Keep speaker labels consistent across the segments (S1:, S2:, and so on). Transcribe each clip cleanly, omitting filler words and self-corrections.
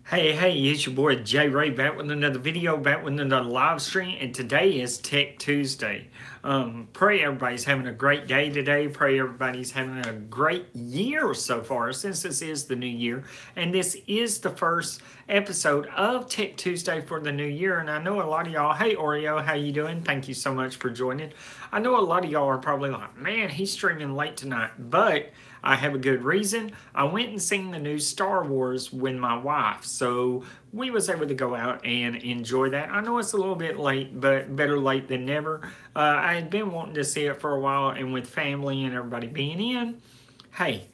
S1: Hey, it's your boy Jay Ray back with another video, back with another live stream, and today is Tech Tuesday. Pray everybody's having a great day today. Pray everybody's having a great year so far, since this is the new year, and this is the first episode of Tech Tuesday for the new year. And I know a lot of y'all, hey Oreo, how you doing? Thank you so much for joining. I know a lot of y'all are probably like, man, he's streaming late tonight, but I have a good reason. I went and seen the new Star Wars with my wife, so we was able to go out and enjoy that. I know it's a little bit late, but better late than never. I had been wanting to see it for a while, and with family and everybody being in, hey,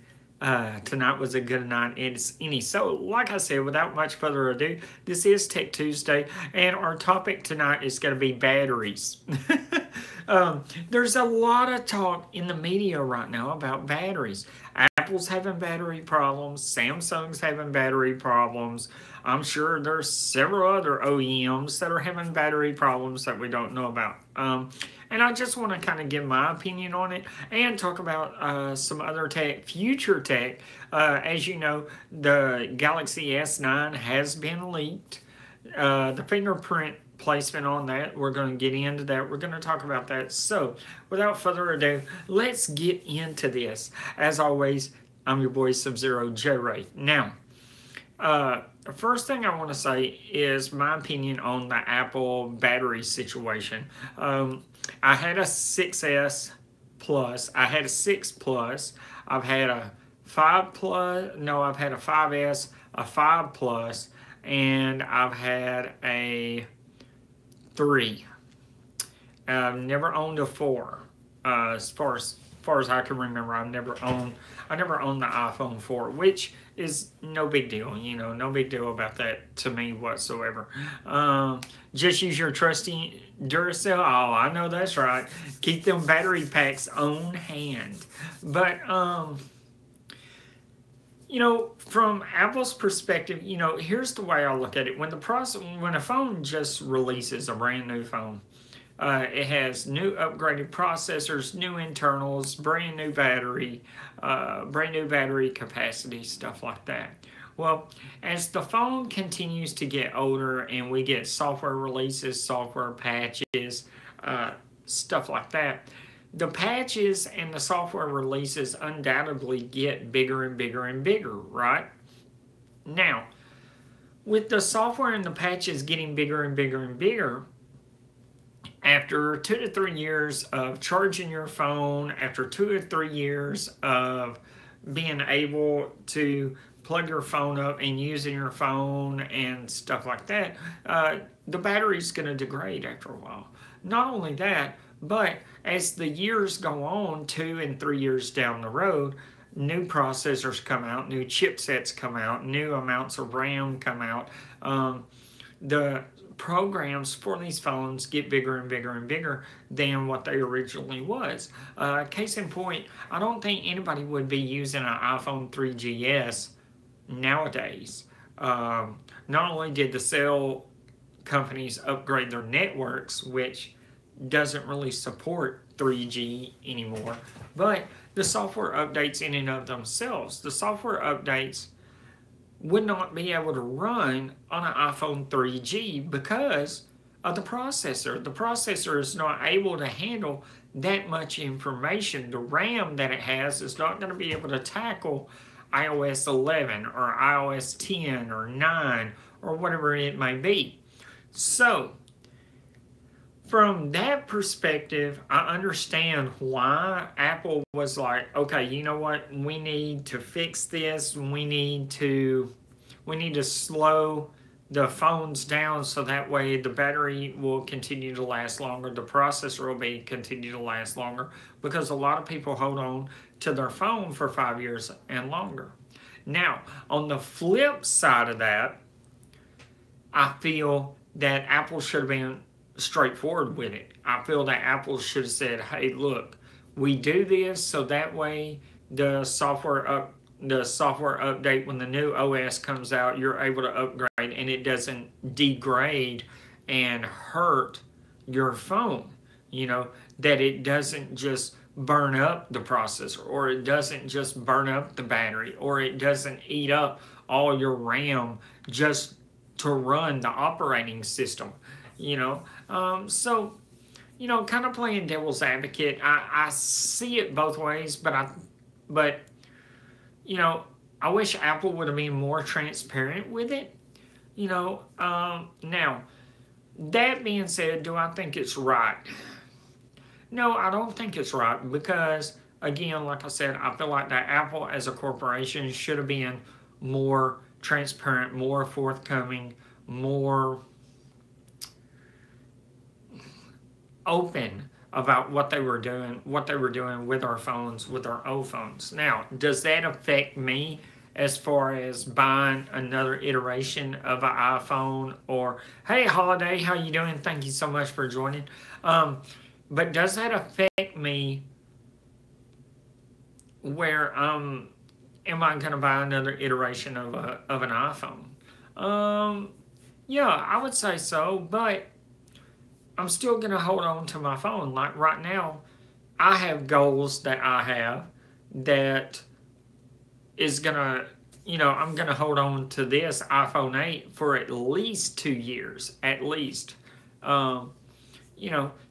S1: tonight was a good night. It's any so, like I said, without much further ado, this is Tech Tuesday, and our topic tonight is going to be batteries. There's a lot of talk in the media right now about batteries. Apple's having battery problems. Samsung's having battery problems. I'm sure there's several other OEMs that are having battery problems that we don't know about. And I just want to kind of give my opinion on it and talk about some other tech, future tech. As you know, the Galaxy S9 has been leaked. The fingerprint placement on that, we're going to get into that. We're going to talk about that. So, without further ado, let's get into this. As always, I'm your boy Sub Zero J Ray. Now, the first thing I want to say is my opinion on the Apple battery situation. I had a 6S Plus, I had a 6 Plus, I've had a 5 Plus, no, I've had a 5S, a 5 Plus, and I've had a 3. I've never owned a 4. As far as I can remember, I never owned the iPhone 4, which is no big deal. No big deal about that to me whatsoever. Just use your trusty Duracell. Oh, I know that's right. Keep them battery packs on hand. But from Apple's perspective, here's the way I look at it. When a phone just releases a brand new phone, it has new upgraded processors, new internals, brand new battery capacity, stuff like that. Well, as the phone continues to get older and we get software releases, software patches, stuff like that, the patches and the software releases undoubtedly get bigger and bigger and bigger, right? Now, with the software and the patches getting bigger and bigger and bigger, after 2 to 3 years of charging your phone, after 2 or 3 years of being able to plug your phone up and using your phone and stuff like that, the battery's going to degrade after a while. Not only that, but as the years go on, 2 and 3 years down the road, new processors come out, new chipsets come out, new amounts of RAM come out. The programs for these phones get bigger and bigger and bigger than what they originally was. Case in point, I don't think anybody would be using an iPhone 3GS nowadays. Not only did the cell companies upgrade their networks, which doesn't really support 3G anymore, but the software updates in and of themselves, the software updates would not be able to run on an iPhone 3G because of the processor. The processor is not able to handle that much information. The RAM that it has is not going to be able to tackle iOS 11 or iOS 10 or 9 or whatever it may be. So, from that perspective, I understand why Apple was like, okay, you know what? We need to fix this. We need to slow the phones down so that way the battery will continue to last longer, the processor will be continue to last longer, because a lot of people hold on to their phone for 5 years and longer. Now, on the flip side of that, I feel that Apple should have been straightforward with it. I feel that Apple should have said, hey, look, we do this so that way the software update, when the new OS comes out, you're able to upgrade and it doesn't degrade and hurt your phone. That it doesn't just burn up the processor, or it doesn't just burn up the battery, or it doesn't eat up all your RAM just to run the operating system, you know. So, kind of playing devil's advocate, I see it both ways, but you know, I wish Apple would have been more transparent with it. Now that being said, do I think it's right? No, I don't think it's right because, again, like I said, I feel like that Apple as a corporation should have been more transparent, more forthcoming, more open about what they were doing with our phones, with our old phones. Now, does that affect me as far as buying another iteration of an iPhone? Or, hey, Holiday, how you doing? Thank you so much for joining. But does that affect me where am I going to buy another iteration of an iPhone? Yeah, I would say so, but I'm still going to hold on to my phone. Like right now, I have goals that I have that is going to, I'm going to hold on to this iPhone 8 for at least 2 years, at least.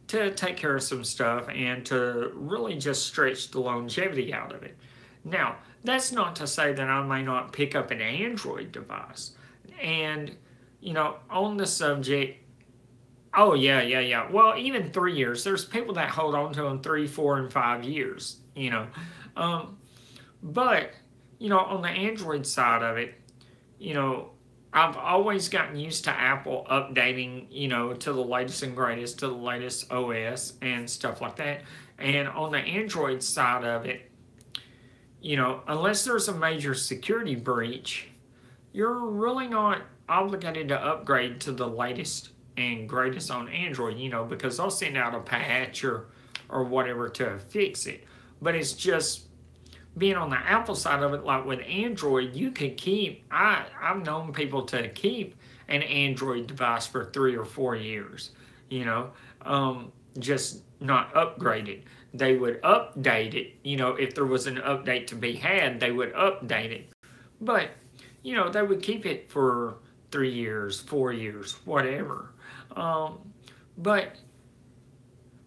S1: To take care of some stuff and to really just stretch the longevity out of it. Now, that's not to say that I may not pick up an Android device. And, on the subject, oh, yeah. Well, even 3 years. There's people that hold on to them 3, 4, and 5 years, But, on the Android side of it, I've always gotten used to Apple updating, to the latest and greatest, to the latest OS and stuff like that. And on the Android side of it, unless there's a major security breach, you're really not obligated to upgrade to the latest and greatest on Android, because they'll send out a patch or whatever to fix it. But it's just being on the Apple side of it, like with Android, you could keep, I've known people to keep an Android device for 3 or 4 years, just not upgrade it. They would update it, if there was an update to be had, they would update it. But, they would keep it for 3 years, 4 years, whatever. But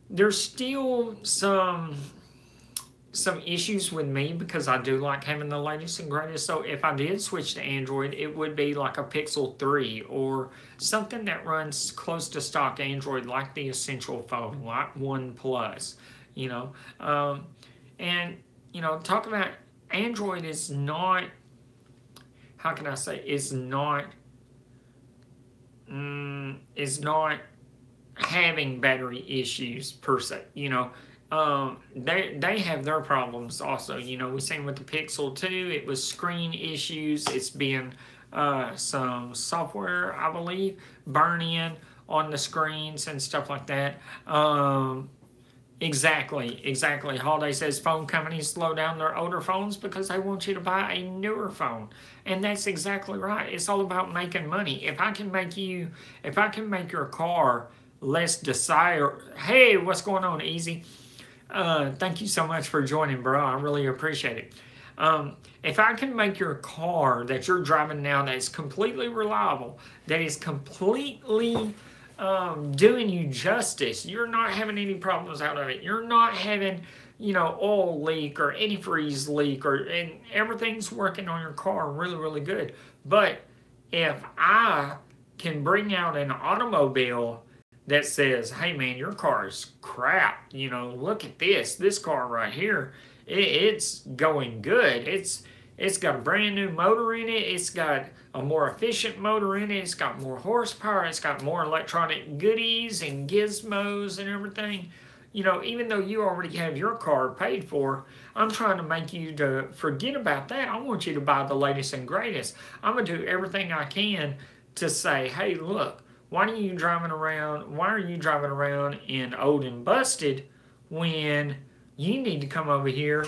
S1: there's still some issues with me because I do like having the latest and greatest. So if I did switch to Android, it would be like a Pixel 3 or something that runs close to stock Android, like the Essential phone, like OnePlus, and, talk about Android is not, how can I say, is not having battery issues per se, they have their problems also. We seen with the Pixel 2, it was screen issues. It's been some software, I believe, burn in on the screens and stuff like that. Exactly. Holiday says phone companies slow down their older phones because they want you to buy a newer phone. And that's exactly right. It's all about making money. If I can make your car less desirable. Hey, what's going on, Easy? Thank you so much for joining, bro. I really appreciate it. If I can make your car that you're driving now that is completely reliable, that is completely doing you justice, you're not having any problems out of it. You're not having, oil leak or antifreeze leak, and everything's working on your car really, really good. But if I can bring out an automobile that says, hey man, your car is crap, look at this car right here, it's going good, it's got a brand new motor in it, it's got a more efficient motor in it, it's got more horsepower, it's got more electronic goodies and gizmos and everything, even though you already have your car paid for, I'm trying to make you to forget about that. I want you to buy the latest and greatest. I'm going to do everything I can to say, hey, look, why are you driving around in old and busted when you need to come over here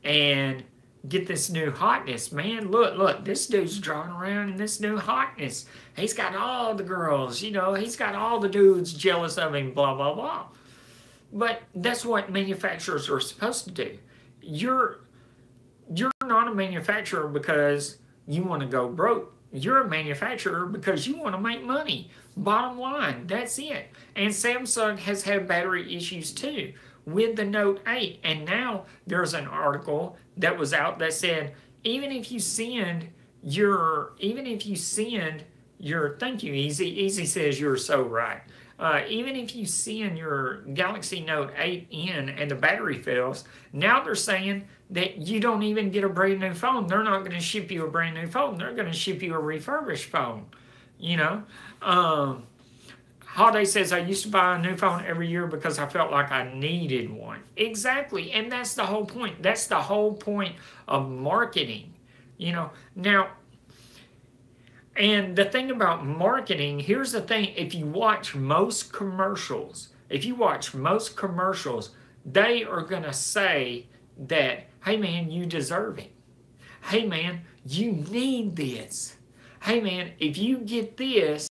S1: and get this new hotness, man? Look, this dude's driving around in this new hotness. He's got all the girls, he's got all the dudes jealous of him, blah, blah, blah. But that's what manufacturers are supposed to do. You're not a manufacturer because you want to go broke. You're a manufacturer because you want to make money. Bottom line, that's it. And Samsung has had battery issues too with the Note 8. And now there's an article that was out that said even if you send your thank you, Easy says you're so right. Even if you send your Galaxy Note 8 in and the battery fails, now they're saying that you don't even get a brand new phone. They're not going to ship you a brand new phone. They're going to ship you a refurbished phone. You know, Holiday says, I used to buy a new phone every year because I felt like I needed one. Exactly. And that's the whole point. That's the whole point of marketing. Now, and the thing about marketing, here's the thing. If you watch most commercials, they are going to say that, hey man, you deserve it. Hey man, you need this. Hey man, if you get this,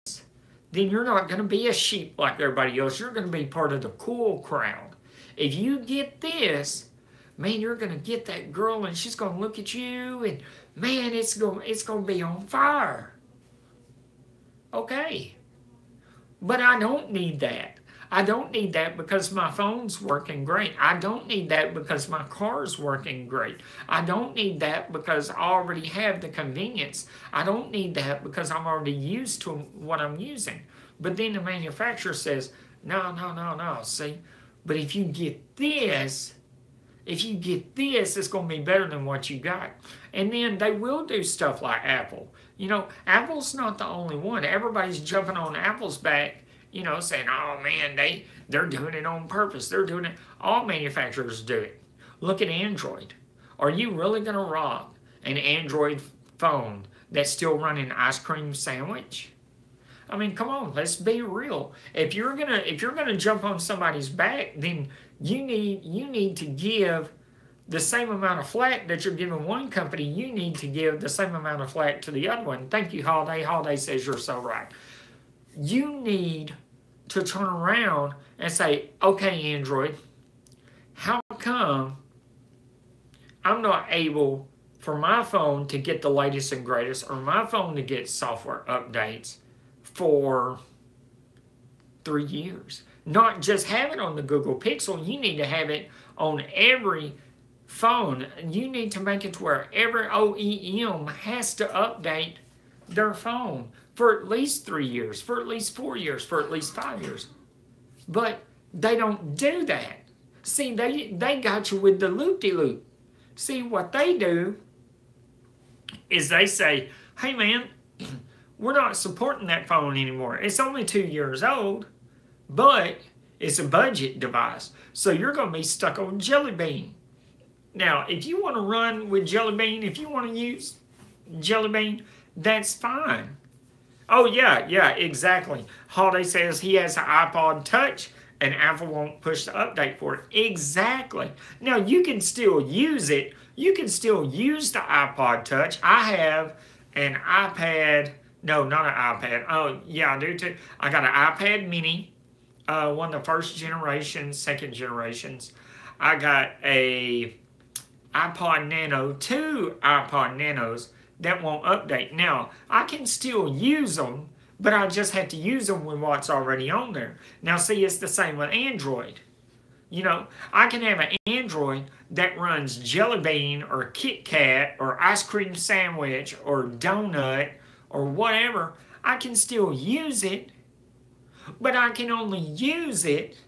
S1: then you're not going to be a sheep like everybody else. You're going to be part of the cool crowd. If you get this, man, you're going to get that girl and she's going to look at you and man, it's going to be on fire. Okay. But I don't need that. I don't need that because my phone's working great. I don't need that because my car's working great. I don't need that because I already have the convenience. I don't need that because I'm already used to what I'm using. But then the manufacturer says, no, see? But if you get this, it's going to be better than what you got. And then they will do stuff like Apple. Apple's not the only one. Everybody's jumping on Apple's back, saying, oh man, they're doing it on purpose. They're doing it. All manufacturers do it. Look at Android. Are you really going to rock an Android phone that's still running ice cream sandwich? I mean, come on, let's be real. If you're gonna jump on somebody's back, then you need to give the same amount of flack that you're giving one company. You need to give the same amount of flack to the other one. Thank you, Holiday. Holiday says you're so right. You need to turn around and say, okay, Android, how come I'm not able for my phone to get the latest and greatest or my phone to get software updates for 3 years? Not just have it on the Google Pixel, you need to have it on every phone. You need to make it to where every OEM has to update their phone for at least 3 years, for at least 4 years, for at least 5 years. But they don't do that. See, they got you with the loop-de-loop. See, what they do is they say, hey man, we're not supporting that phone anymore. It's only 2 years old, but it's a budget device. So you're going to be stuck on Jelly Bean. Now, if you want to run with Jelly Bean, if you want to use Jelly Bean, that's fine. Oh, yeah, exactly. Holiday says he has an iPod Touch and Apple won't push the update for it. Exactly. Now, you can still use it. You can still use the iPod Touch. I have an iPad. No, not an iPad. Oh, yeah, I do too. I got an iPad mini, one of the first generation, second generations. I got a iPod Nano, 2 iPod Nanos that won't update. Now, I can still use them, but I just have to use them with what's already on there. Now, see, it's the same with Android. I can have an Android that runs Jelly Bean or Kit Kat or ice cream sandwich or donut or whatever. I can still use it, but I can only use it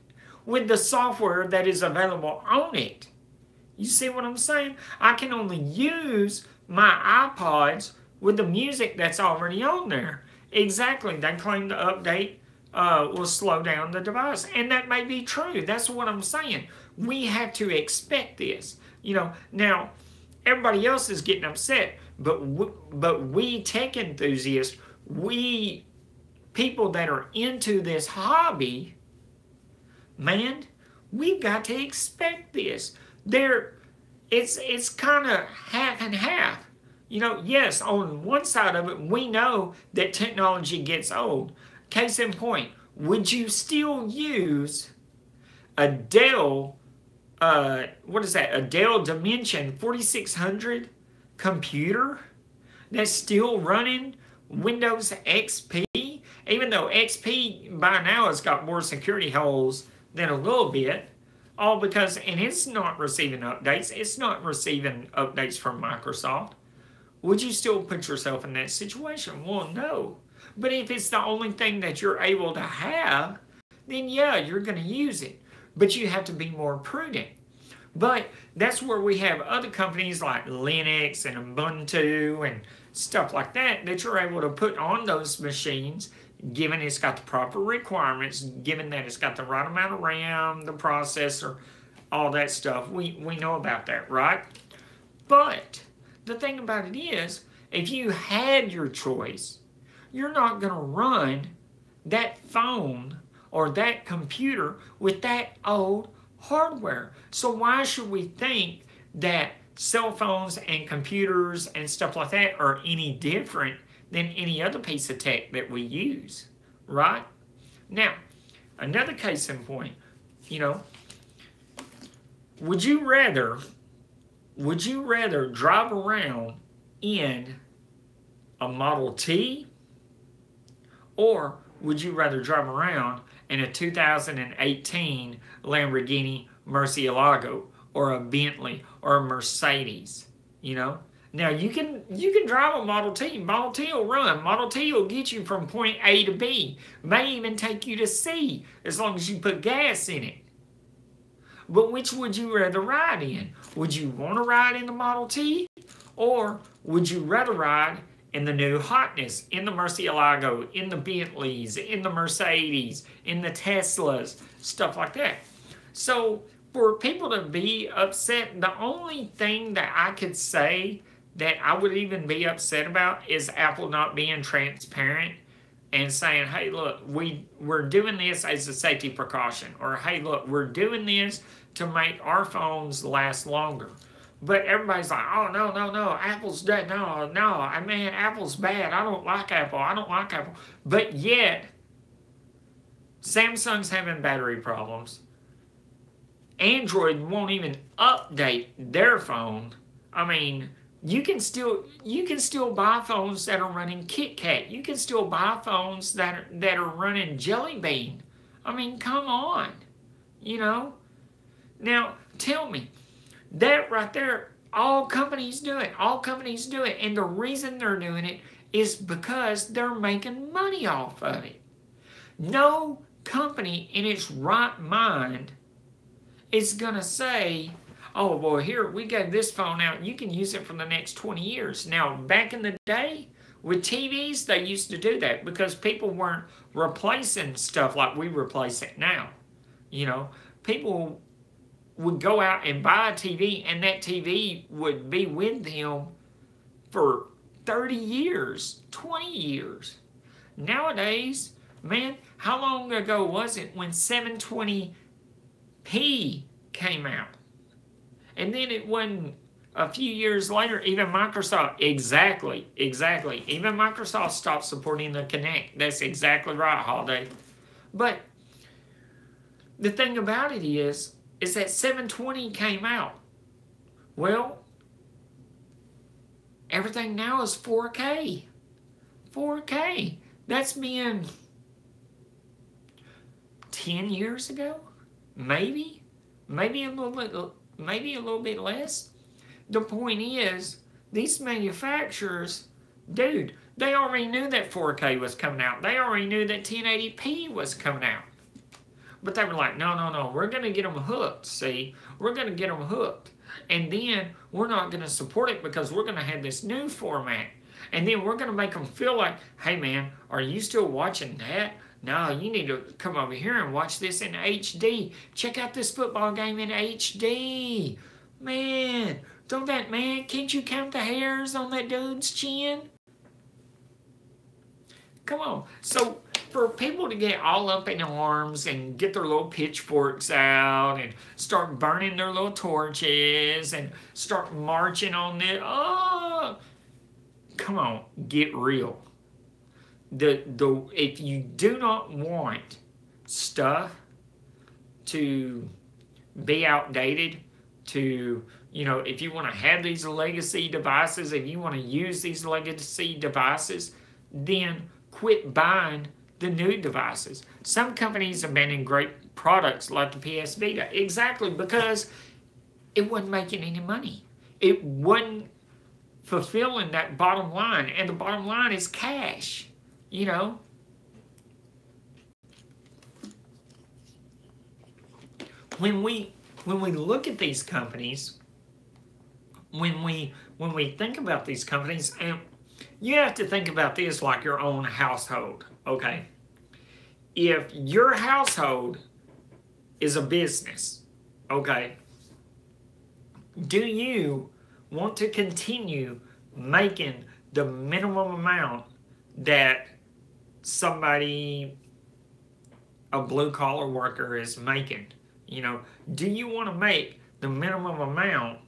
S1: with the software that is available on it. You see what I'm saying? I can only use my iPods with the music that's already on there. Exactly. They claim the update will slow down the device. And that may be true. That's what I'm saying. We have to expect this. Now, everybody else is getting upset, but we tech enthusiasts, we people that are into this hobby, man, we've got to expect this. It's kind of half and half. Yes, on one side of it, we know that technology gets old. Case in point, would you still use a Dell, a Dell Dimension 4600 computer that's still running Windows XP, even though XP by now has got more security holes than a little bit, all because, and it's not receiving updates, it's not receiving updates from Microsoft. Would you still put yourself in that situation? Well, no. But if it's the only thing that you're able to have, then yeah, you're going to use it. But you have to be more prudent. But that's where we have other companies like Linux and Ubuntu and stuff like that you're able to put on those machines, given it's got the proper requirements, given that it's got the right amount of RAM, the processor, all that stuff. We know about that, right? But the thing about it is, if you had your choice, you're not going to run that phone or that computer with that old hardware. So why should we think that cell phones and computers and stuff like that are any different than any other piece of tech that we use, right? Now, another case in point, would you rather drive around in a Model T, or would you rather drive around in a 2018 Lamborghini Murcielago or a Bentley or a Mercedes? Now you can drive a Model T. Model T will run. Model T will get you from point A to B. May even take you to C as long as you put gas in it. But which would you rather ride in? Would you want to ride in the Model T, or would you rather ride in the new hotness, in the Murcielago, in the Bentleys, in the Mercedes, in the Teslas, stuff like that? So for people to be upset, the only thing that I could say that I would even be upset about is Apple not being transparent and saying, hey, look, we're doing this as a safety precaution, or hey, look, we're doing this to make our phones last longer. But everybody's like, oh, no, Apple's dead. No, man, Apple's bad. I don't like Apple. But yet, Samsung's having battery problems. Android won't even update their phone. I mean, you can still buy phones that are running KitKat. You can still buy phones that are running Jelly Bean. I mean, come on, Now, tell me, that right there, all companies do it. And the reason they're doing it is because they're making money off of it. No company in its right mind is going to say, oh, boy, here, we got this phone out. You can use it for the next 20 years. Now, back in the day, with TVs, they used to do that because people weren't replacing stuff like we replace it now. People would go out and buy a TV, and that TV would be with them for 30 years, 20 years. Nowadays, man, how long ago was it when 720p came out? And then it wasn't a few years later, even Microsoft, exactly. Even Microsoft stopped supporting the Kinect. That's exactly right, Holiday. But the thing about it is that 720 came out. Well, everything now is 4K. 4K. That's been 10 years ago? Maybe a little bit less. The point is, these manufacturers, dude, they already knew that 4K was coming out. They already knew that 1080p was coming out. But they were like, no, we're going to get them hooked, see? We're going to get them hooked. And then we're not going to support it because we're going to have this new format. And then we're going to make them feel like, hey, man, are you still watching that? No, you need to come over here and watch this in HD. Check out this football game in HD. Man, can't you count the hairs on that dude's chin? Come on. So for people to get all up in arms and get their little pitchforks out and start burning their little torches and start marching on it, come on, get real. If you do not want stuff to be outdated, to, if you want to have these legacy devices, if you want to use these legacy devices, then quit buying the new devices. Some companies abandoning great products like the PS Vita, exactly because it wasn't making any money. It wasn't fulfilling that bottom line, and the bottom line is cash. When we look at these companies, when we think about these companies, and you have to think about this like your own household, okay? If your household is a business, okay, do you want to continue making the minimum amount that somebody, a blue-collar worker, is making? Do you want to make the minimum amount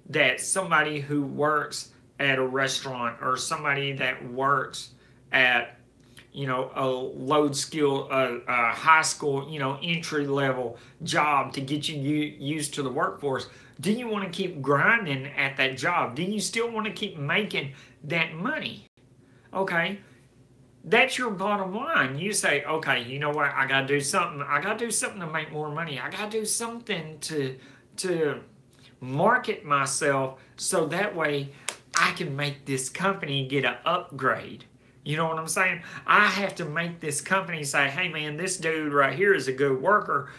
S1: that somebody who works at a restaurant or somebody that works at, a low skill, a high school, entry level job to get you used to the workforce? Do you want to keep grinding at that job? Do you still want to keep making that money? Okay. That's your bottom line. You say, okay, you know what? I got to do something. I got to do something to make more money. I got to do something to market myself so that way I can make this company get an upgrade. You know what I'm saying? I have to make this company say, hey man, this dude right here is a good worker.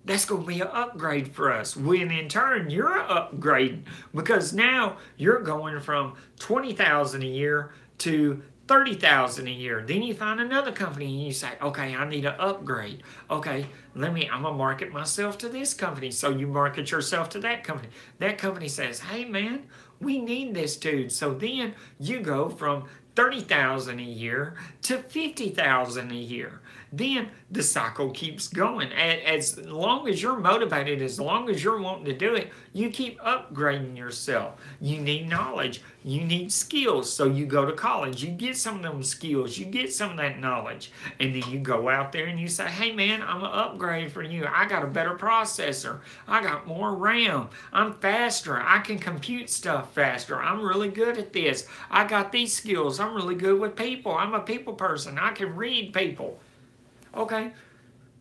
S1: That's going to be an upgrade for us. When in turn, you're upgrading because now you're going from $20,000 a year to $30,000 a year. Then you find another company and you say, okay, I need an upgrade. Okay, I'm gonna market myself to this company. So you market yourself to that company. That company says, hey man, we need this dude. So then you go from $30,000 a year to $50,000 a year. Then the cycle keeps going. As long as you're motivated, as long as you're wanting to do it, you keep upgrading yourself. You need knowledge. You need skills. So you go to college. You get some of them skills. You get some of that knowledge. And then you go out there and you say, hey man, I'm an upgrade for you. I got a better processor. I got more RAM. I'm faster. I can compute stuff faster. I'm really good at this. I got these skills. I'm really good with people. I'm a people person. I can read people. Okay,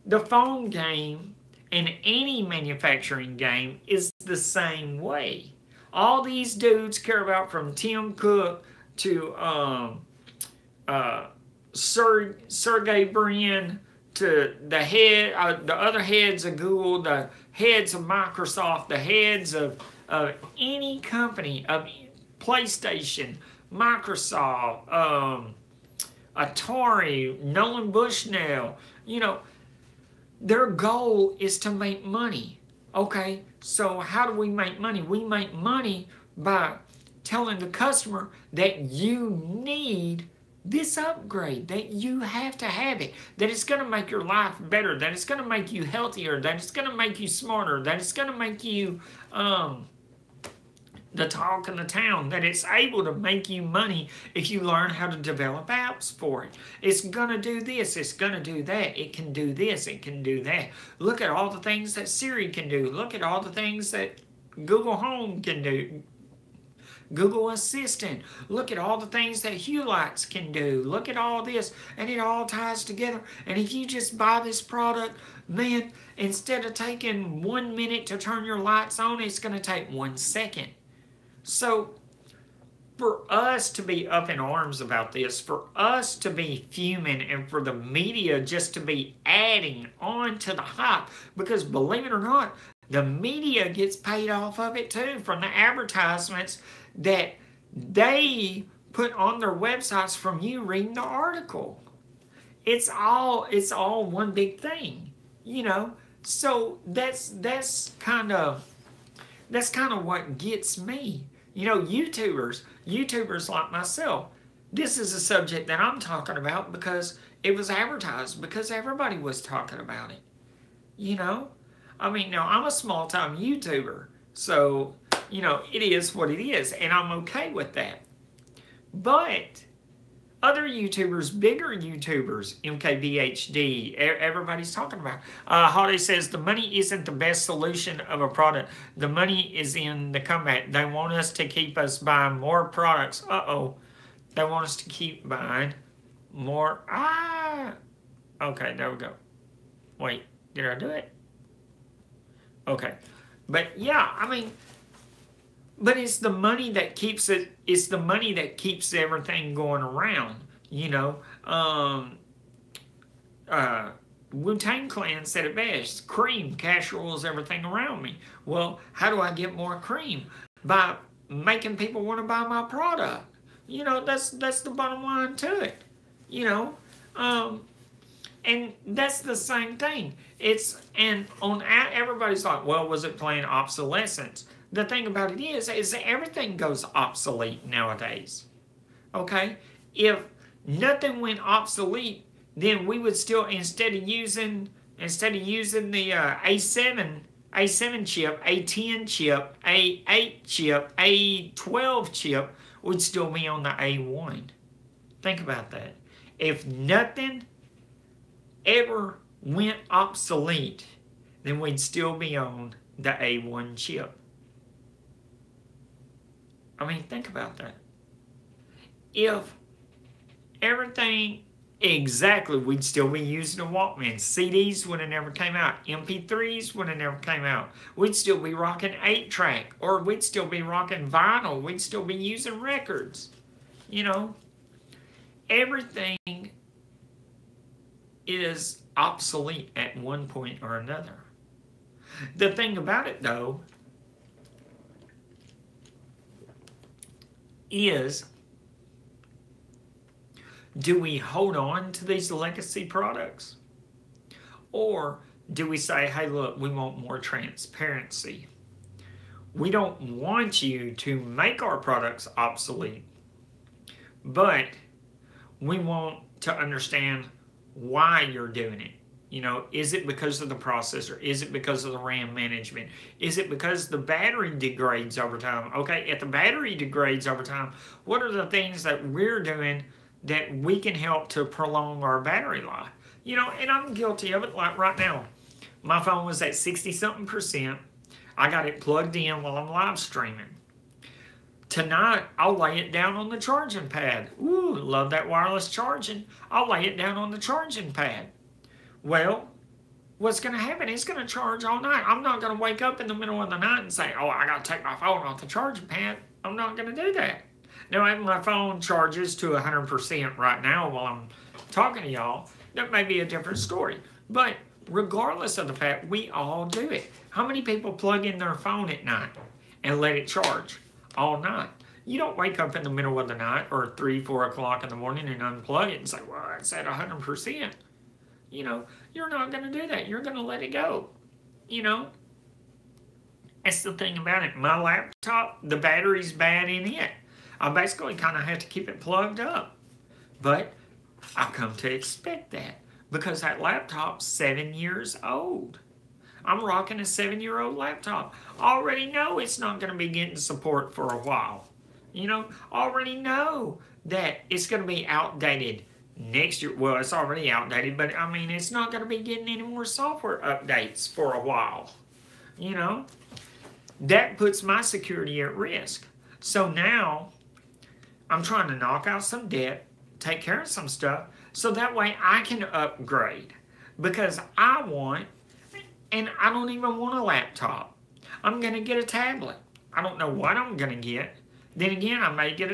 S1: the phone game and any manufacturing game is the same way. All these dudes care about, from Tim Cook to Sergey Brin to the other heads of Google, the heads of Microsoft, the heads of any company, of PlayStation, Microsoft, Atari, Nolan Bushnell, their goal is to make money. Okay, so how do we make money? We make money by telling the customer that you need this upgrade, that you have to have it, that it's going to make your life better, that it's going to make you healthier, that it's going to make you smarter, that it's going to make you the talk in the town, that it's able to make you money if you learn how to develop apps for it. It's going to do this, it's going to do that, it can do this, it can do that. Look at all the things that Siri can do. Look at all the things that Google Home can do. Google Assistant. Look at all the things that Hue Lights can do. Look at all this, and it all ties together. And if you just buy this product, man, instead of taking 1 minute to turn your lights on, it's going to take 1 second. So for us to be up in arms about this, for us to be fuming, and for the media just to be adding on to the hype, because believe it or not, the media gets paid off of it too, from the advertisements that they put on their websites from you reading the article. It's all one big thing, So that's kind of what gets me. YouTubers like myself, this is a subject that I'm talking about because it was advertised, because everybody was talking about it. Now I'm a small-time YouTuber, so, it is what it is, and I'm okay with that. But other YouTubers, bigger YouTubers, MKBHD, everybody's talking about. Holiday says the money isn't the best solution of a product. The money is in the comeback. They want us to keep us buying more products. They want us to keep buying more. Okay, there we go. Wait, did I do it? Okay. But yeah, I mean, but it's the money that keeps it, it's the money that keeps everything going around, you know. Wu-Tang Clan said it best, cream, cash rules everything around me. Well, how do I get more cream? By making people want to buy my product. You know, that's the bottom line to it, you know. And that's the same thing. Everybody's like, well, was it playing obsolescence? The thing about it is that everything goes obsolete nowadays. Okay? If nothing went obsolete, then we would still, instead of using the A7 chip, A10 chip, A8 chip, A12 chip, would still be on the A1. Think about that. If nothing ever went obsolete, then we'd still be on the A1 chip. I mean, think about that. If everything exactly, we'd still be using a Walkman. CDs would have never came out. MP3s would have never came out. We'd still be rocking 8-track, or we'd still be rocking vinyl. We'd still be using records. You know, everything is obsolete at one point or another. The thing about it, though, is, do we hold on to these legacy products? Or do we say, hey, look, we want more transparency. We don't want you to make our products obsolete, but we want to understand why you're doing it. You know, is it because of the processor? Is it because of the RAM management? Is it because the battery degrades over time? Okay, if the battery degrades over time, what are the things that we're doing that we can help to prolong our battery life? You know, and I'm guilty of it. Like right now, my phone was at 60-something%. I got it plugged in while I'm live streaming. Tonight, I'll lay it down on the charging pad. Ooh, love that wireless charging. I'll lay it down on the charging pad. Well, what's going to happen? It's going to charge all night. I'm not going to wake up in the middle of the night and say, oh, I got to take my phone off the charging pad. I'm not going to do that. Now, my phone charges to 100% right now while I'm talking to y'all. That may be a different story. But regardless of the fact, we all do it. How many people plug in their phone at night and let it charge all night? You don't wake up in the middle of the night or 3, 4 o'clock in the morning and unplug it and say, well, it's at 100%. You know, you're not going to do that. You're going to let it go. You know, that's the thing about it. My laptop, the battery's bad in it. I basically kind of have to keep it plugged up. But I've come to expect that because that laptop's 7 years old. I'm rocking a 7-year-old laptop. Already know it's not going to be getting support for a while. You know, already know that it's going to be outdated next year. Well, it's already outdated, but I mean, it's not going to be getting any more software updates for a while. You know, that puts my security at risk. So now I'm trying to knock out some debt, take care of some stuff, so that way I can upgrade. Because I want, and I don't even want a laptop. I'm going to get a tablet. I don't know what I'm going to get. Then again, I may get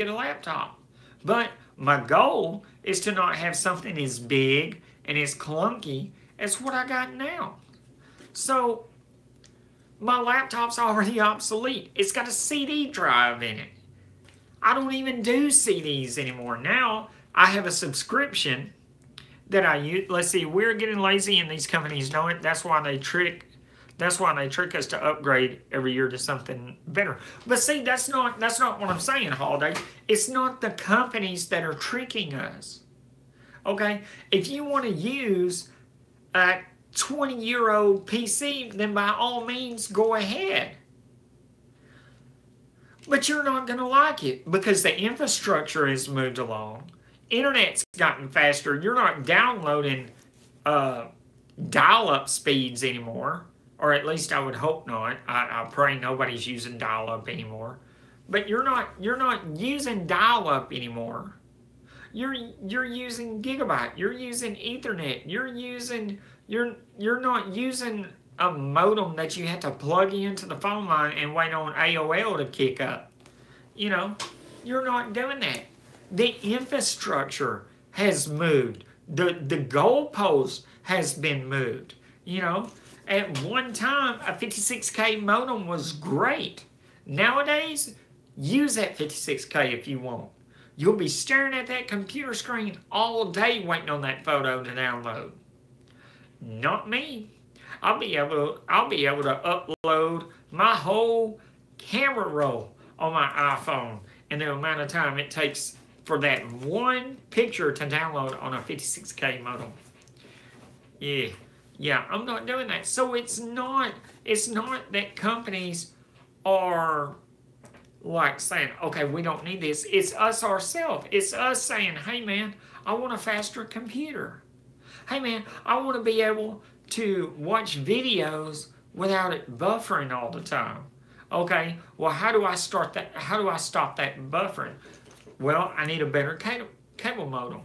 S1: a laptop. But my goal is to not have something as big and as clunky as what I got now. So my laptop's already obsolete. It's got a CD drive in it. I don't even do CDs anymore. Now I have a subscription that I use. Let's see, we're getting lazy and these companies know it. That's why they trick us to upgrade every year to something better. But see, that's not what I'm saying, Holiday. It's not the companies that are tricking us. Okay? If you want to use a 20-year-old PC, then by all means go ahead. But you're not going to like it because the infrastructure has moved along. Internet's gotten faster. You're not downloading dial-up speeds anymore, or at least I would hope not. I pray nobody's using dial-up anymore. But you're not using dial-up anymore. You're using gigabyte. You're using Ethernet. You're not using a modem that you have to plug into the phone line and wait on AOL to kick up. You know, you're not doing that. The infrastructure has moved. The goalpost has been moved. You know, at one time a 56K modem was great. Nowadays, use that 56K if you want. You'll be staring at that computer screen all day waiting on that photo to download. Not me. I'll be able to upload my whole camera roll on my iPhone in the amount of time it takes for that one picture to download on a 56K modem. Yeah, I'm not doing that. So it's not that companies are like saying, okay, we don't need this. It's us ourselves. It's us saying, hey man, I want a faster computer. Hey man, I want to be able to watch videos without it buffering all the time. Okay, well, how do I start that? How do I stop that buffering? Well, I need a better cable modem.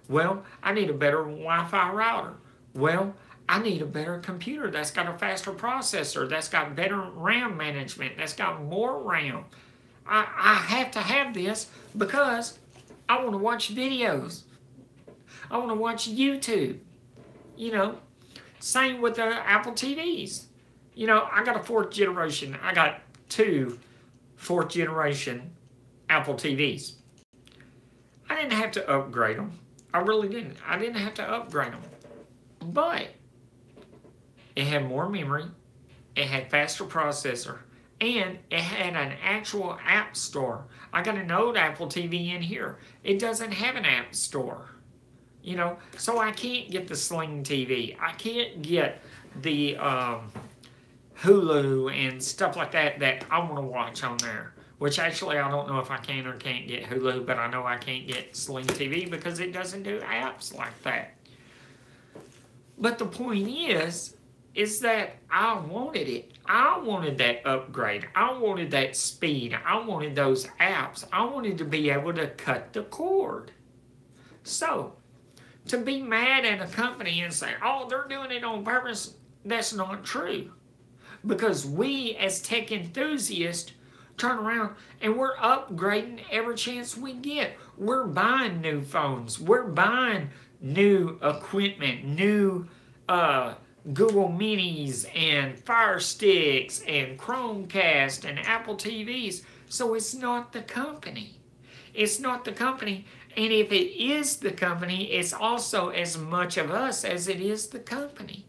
S1: Well, I need a better Wi-Fi router. Well, I need a better computer that's got a faster processor, that's got better RAM management, that's got more RAM. I have to have this because I want to watch videos. I want to watch YouTube. You know, same with the Apple TVs. You know, I got a 4th generation. I got 2 4th generation Apple TVs. I didn't have to upgrade them. I really didn't. I didn't have to upgrade them. But it had more memory. It had faster processor. And it had an actual app store. I got an old Apple TV in here. It doesn't have an app store. You know, so I can't get the Sling TV. I can't get the Hulu and stuff like that I want to watch on there. Which actually I don't know if I can or can't get Hulu, but I know I can't get Sling TV because it doesn't do apps like that. But the point is that I wanted it. I wanted that upgrade. I wanted that speed. I wanted those apps. I wanted to be able to cut the cord. So, to be mad at a company and say, oh, they're doing it on purpose, that's not true. Because we, as tech enthusiasts, turn around and we're upgrading every chance we get. We're buying new phones. We're buying new equipment, new Google Minis and Fire Sticks and Chromecast and Apple TVs. So it's not the company. It's not the company. And if it is the company, it's also as much of us as it is the company.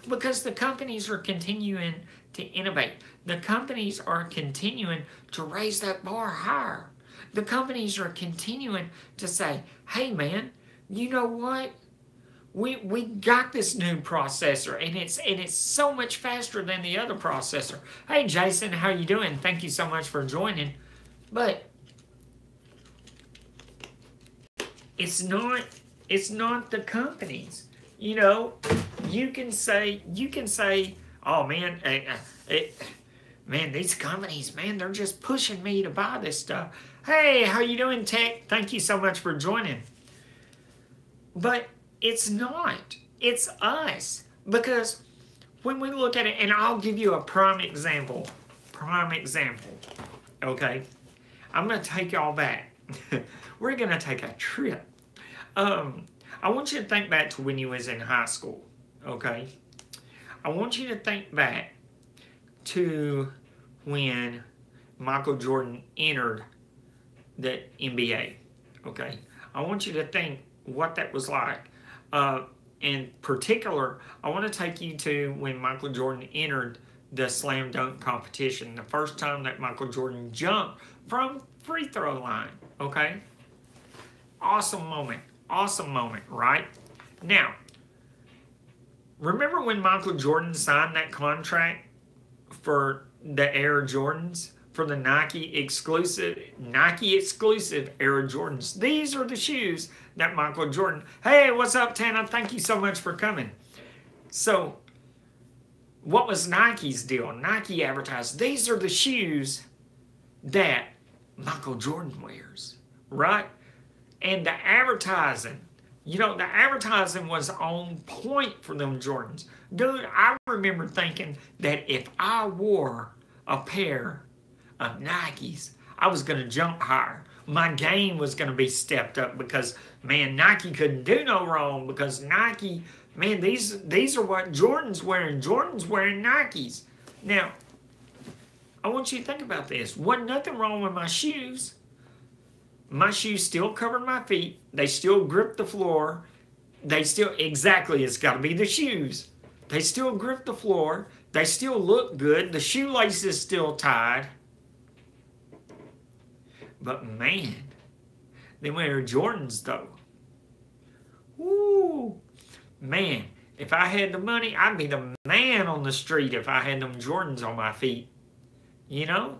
S1: Because the companies are continuing to innovate. The companies are continuing to raise that bar higher. The companies are continuing to say, hey man, you know what? We got this new processor and it's so much faster than the other processor. Hey Jason, how you doing? Thank you so much for joining. But it's not the companies. You know, you can say, oh man, man, these companies, man, they're just pushing me to buy this stuff. Hey, how you doing, Tech? Thank you so much for joining. But it's not. It's us. Because when we look at it, and I'll give you a prime example. Okay? I'm going to take y'all back. We're going to take a trip. I want you to think back to when you was in high school. Okay? I want you to think back to when Michael Jordan entered the NBA. Okay? I want you to think what that was like. In particular, I want to take you to when Michael Jordan entered the slam dunk competition, the first time that Michael Jordan jumped from free throw line, okay? Awesome moment, right? Now, remember when Michael Jordan signed that contract for the Air Jordans? for the Nike exclusive Air Jordans. These are the shoes that Michael Jordan. Hey, what's up, Tana? Thank you so much for coming. So, what was Nike's deal? Nike advertised, these are the shoes that Michael Jordan wears, right? And the advertising, the advertising was on point for them Jordans. Dude, I remember thinking that if I wore a pair of Nikes, I was going to jump higher. My game was going to be stepped up because, man, Nike couldn't do no wrong because Nike, man, these are what Jordan's wearing. Jordan's wearing Nikes. Now, I want you to think about this. Wasn't nothing wrong with my shoes. My shoes still covered my feet. They still grip the floor. Exactly, it's got to be the shoes. They still grip the floor. They still look good. The shoelace is still tied. But man, them Air Jordans though. Woo! Man, if I had the money, I'd be the man on the street if I had them Jordans on my feet. You know?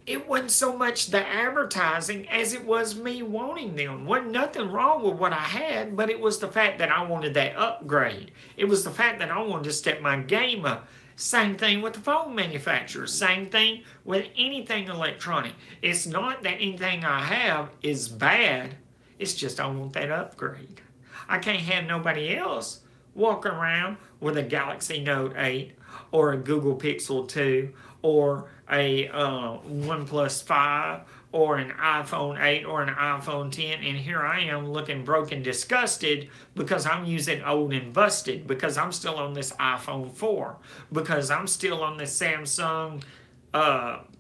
S1: It wasn't so much the advertising as it was me wanting them. Wasn't nothing wrong with what I had, but it was the fact that I wanted that upgrade. It was the fact that I wanted to step my game up. Same thing with the phone manufacturers. Same thing with anything electronic. It's not that anything I have is bad. It's just I want that upgrade. I can't have nobody else walking around with a Galaxy Note 8 or a Google Pixel 2 or a OnePlus 5 or an iPhone 8 or an iPhone 10, and here I am looking broke and disgusted because I'm using old and busted, because I'm still on this iPhone 4, because I'm still on this Samsung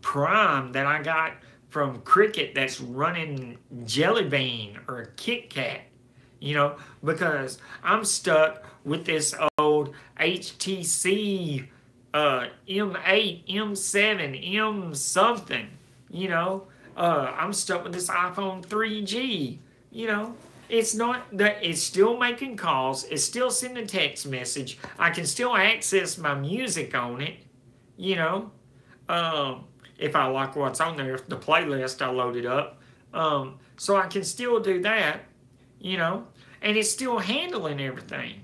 S1: Prime that I got from Cricket that's running Jelly Bean or Kit Kat, because I'm stuck with this old HTC M8, M7, M something, I'm stuck with this iPhone 3G, It's not that it's still making calls, it's still sending text message, I can still access my music on it, if I like what's on there, if the playlist I loaded up, so I can still do that, and it's still handling everything.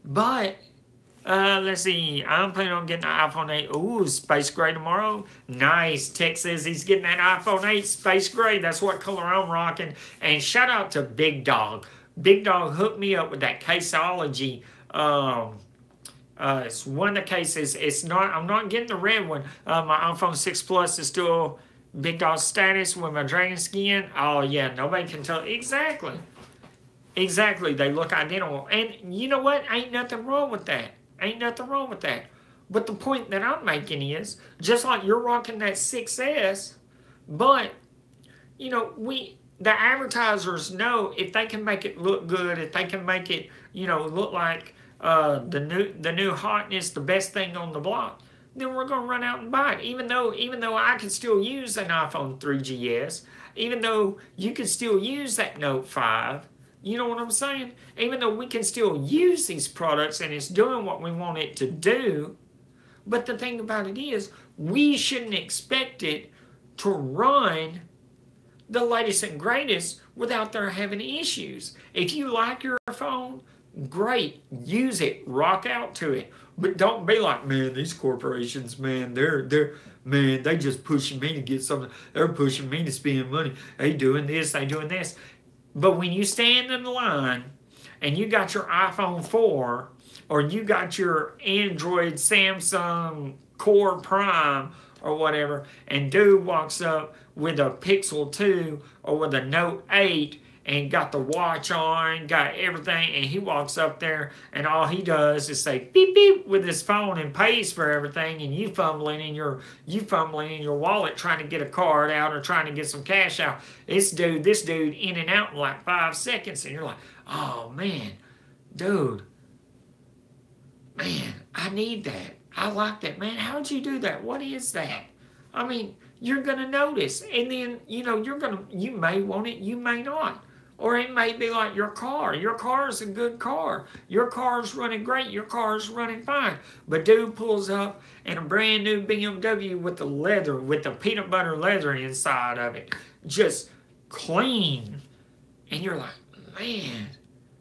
S1: But let's see. I'm planning on getting an iPhone 8. Ooh, space gray tomorrow. Nice. Tech says he's getting that iPhone 8 space gray. That's what color I'm rocking. And shout out to Big Dog. Big Dog hooked me up with that Caseology. It's one of the cases. I'm not getting the red one. My iPhone 6 Plus is still Big Dog status with my dragon skin. Oh yeah, nobody can tell. Exactly. They look identical. And you know what? Ain't nothing wrong with that. But the point that I'm making is, just like you're rocking that 6S, but, the advertisers know if they can make it look good, if they can make it, look like the new hotness, the best thing on the block, then we're going to run out and buy it. Even though I can still use an iPhone 3GS, even though you can still use that Note 5, you know what I'm saying? Even though we can still use these products and it's doing what we want it to do, but the thing about it is, we shouldn't expect it to run the latest and greatest without there having issues. If you like your phone, great, use it, rock out to it. But don't be like, man, these corporations, man, they just pushing me to get something. They're pushing me to spend money. They doing this, they doing this. But when you stand in the line and you got your iPhone 4 or you got your Android Samsung Core Prime or whatever, and dude walks up with a Pixel 2 or with a Note 8 and got the watch on, got everything, and he walks up there and all he does is say beep beep with his phone and pays for everything, and you fumbling in your wallet trying to get a card out or trying to get some cash out. This dude in and out in like 5 seconds, and you're like, oh man, dude, man, I need that. I like that, man. How'd you do that? What is that? I mean, you're gonna notice, and then you may want it, you may not. Or it may be like your car. Your car is a good car. Your car is running great. Your car is running fine. But dude pulls up in a brand new BMW with the leather, with the peanut butter leather inside of it, just clean. And you're like, man,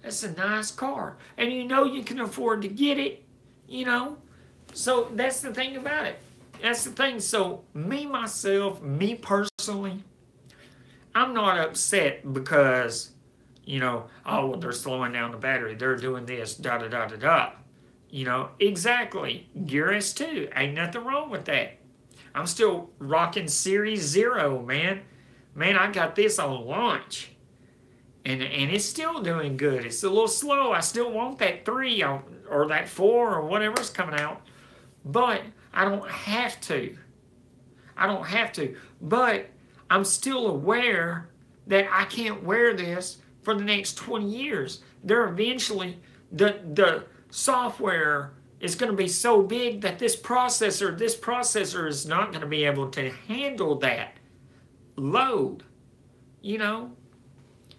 S1: that's a nice car. And you know you can afford to get it, you know. So that's the thing about it. That's the thing. So me personally, I'm not upset because, you know, oh, well, they're slowing down the battery. They're doing this, da da da da da. You know, exactly. Gear S2. Ain't nothing wrong with that. I'm still rocking Series 0, man. Man, I got this on launch. And it's still doing good. It's a little slow. I still want that 3 or that 4 or whatever's coming out. But I don't have to. I don't have to. But I'm still aware that I can't wear this for the next 20 years. They're eventually, the software is going to be so big that this processor is not going to be able to handle that load, you know?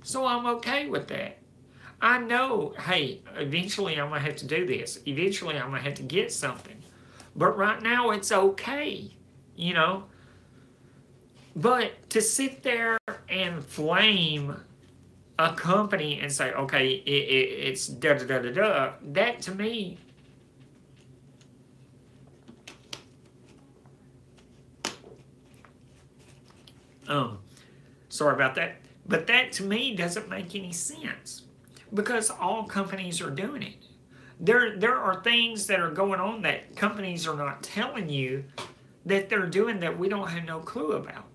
S1: So I'm okay with that. I know, hey, eventually I'm going to have to do this. Eventually I'm going to have to get something. But right now it's okay, you know? But to sit there and flame a company and say, okay, it's da-da-da-da-da, that to me, sorry about that, but that to me doesn't make any sense because all companies are doing it. There are things that are going on that companies are not telling you that they're doing that we don't have no clue about.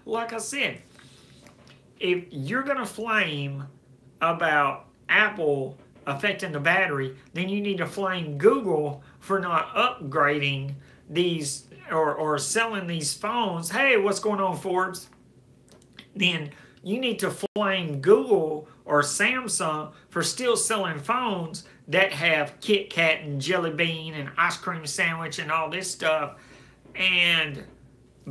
S1: Like I said, if you're going to flame about Apple affecting the battery, then you need to flame Google for not upgrading these or selling these phones. Hey, what's going on, Forbes? Then you need to flame Google or Samsung for still selling phones that have Kit Kat and Jelly Bean and ice cream sandwich and all this stuff, and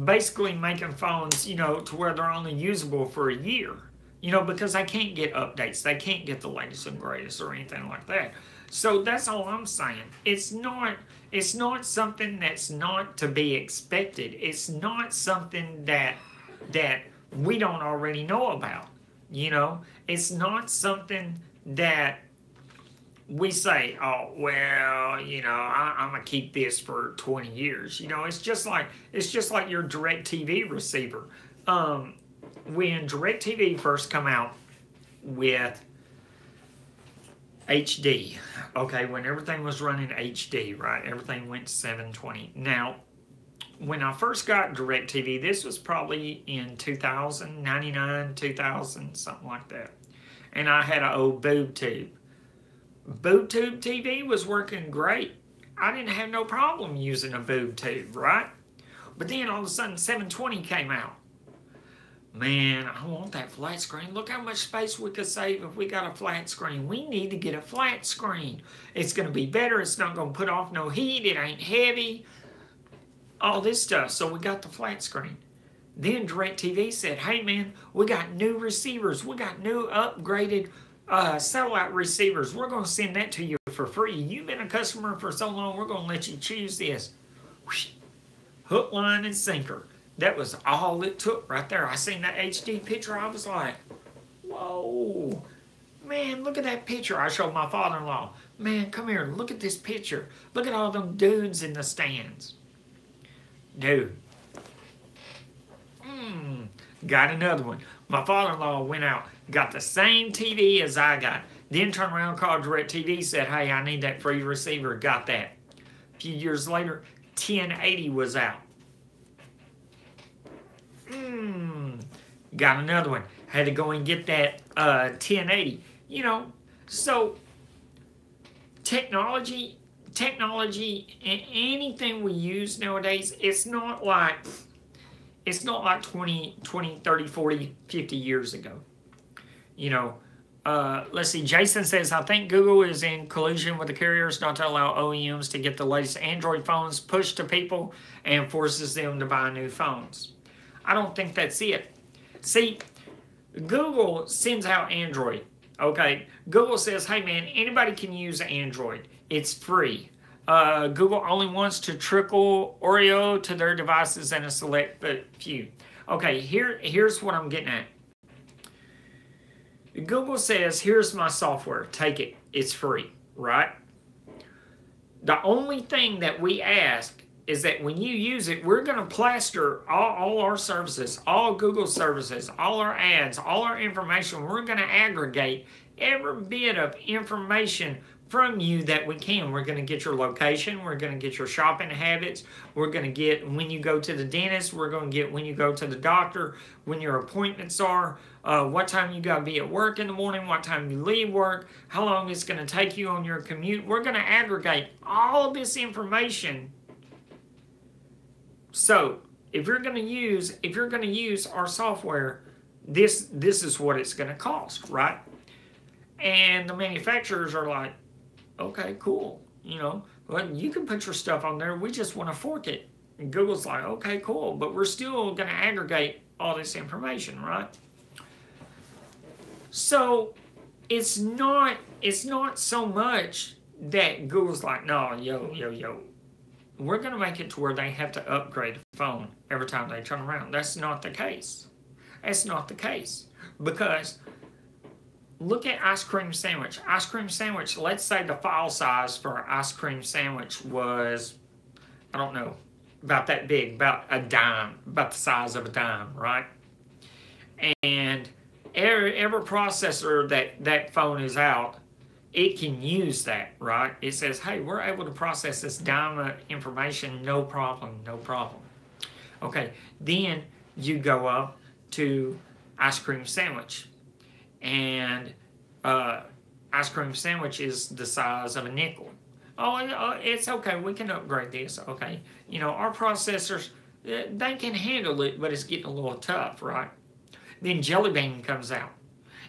S1: basically making phones, you know, to where they're only usable for a year, you know, because they can't get updates. They can't get the latest and greatest or anything like that. So that's all I'm saying. It's not something that's not to be expected. It's not something that we don't already know about, you know. It's not something that we say, oh, well, you know, I'm going to keep this for 20 years. You know, it's just like your DirecTV receiver. When DirecTV first come out with HD, okay, when everything was running HD, right? Everything went to 720. Now, when I first got DirecTV, this was probably in 2000, 99, 2000, something like that. And I had an old boob tube. Boob tube TV was working great. I didn't have no problem using a boob tube, right? But then all of a sudden 720 came out. Man, I want that flat screen. Look how much space we could save if we got a flat screen. We need to get a flat screen. It's going to be better. It's not going to put off no heat. It ain't heavy. All this stuff. So we got the flat screen. Then DirecTV said, hey man, we got new receivers. We got new upgraded satellite receivers. We're going to send that to you for free. You've been a customer for so long, we're going to let you choose this. Whoosh. Hook, line, and sinker. That was all it took right there. I seen that HD picture. I was like, whoa. Man, look at that picture. I showed my father-in-law. Man, come here. Look at this picture. Look at all them dudes in the stands. Dude. Got another one. My father-in-law went out, got the same TV as I got. Then turned around, called DirecTV, said, hey, I need that free receiver. Got that. A few years later, 1080 was out. Got another one. Had to go and get that 1080. You know, so technology, anything we use nowadays, it's not like 20, 30, 40, 50 years ago. You know, let's see, Jason says, I think Google is in collusion with the carriers not to allow OEMs to get the latest Android phones pushed to people and forces them to buy new phones. I don't think that's it. See, Google sends out Android. Okay, Google says, hey man, anybody can use Android. It's free. Google only wants to trickle Oreo to their devices and a select few. Okay, here's what I'm getting at. Google says, here's my software, take it, it's free, right? The only thing that we ask is that when you use it, we're going to plaster all our services, all Google services, all our ads, all our information. We're going to aggregate every bit of information from you that we can. We're going to get your location. We're going to get your shopping habits. We're going to get when you go to the dentist. We're going to get when you go to the doctor, when your appointments are, what time you got to be at work in the morning, what time you leave work, how long it's going to take you on your commute. We're going to aggregate all of this information. So if you're going to use our software, this is what it's going to cost, right? And the manufacturers are like, okay, cool. Well, you can put your stuff on there. We just want to fork it. And Google's like, okay, cool. But we're still going to aggregate all this information, right? So it's not so much that Google's like, no, yo. We're going to make it to where they have to upgrade the phone every time they turn around. That's not the case. That's not the case. Because look at ice cream sandwich. Ice cream sandwich, let's say the file size for an ice cream sandwich was, I don't know, about that big, about a dime, about the size of a dime, right? And every processor that phone is out, it can use that, right? It says, hey, we're able to process this dime of information, no problem. Okay, then you go up to ice cream sandwich. And ice cream sandwich is the size of a nickel. Oh, it's okay. We can upgrade this. Okay. Our processors, they can handle it, but it's getting a little tough, right? Then Jelly Bean comes out.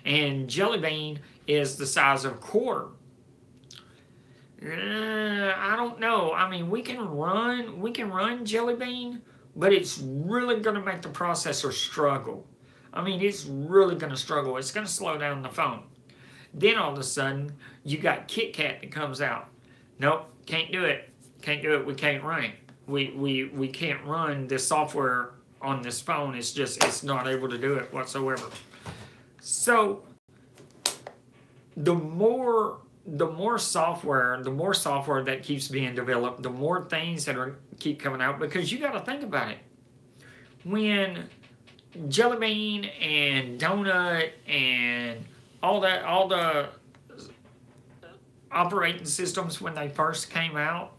S1: And Jelly Bean is the size of a quarter. I don't know. I mean, we can run Jelly Bean, but it's really going to make the processor struggle. I mean, it's really going to struggle. It's going to slow down the phone. Then all of a sudden, you got KitKat that comes out. Nope, can't do it. We can't run it. We can't run this software on this phone. It's not able to do it whatsoever. So the more software that keeps being developed, the more things that keep coming out, because you got to think about it. When Jelly Bean and Donut and all the operating systems, when they first came out,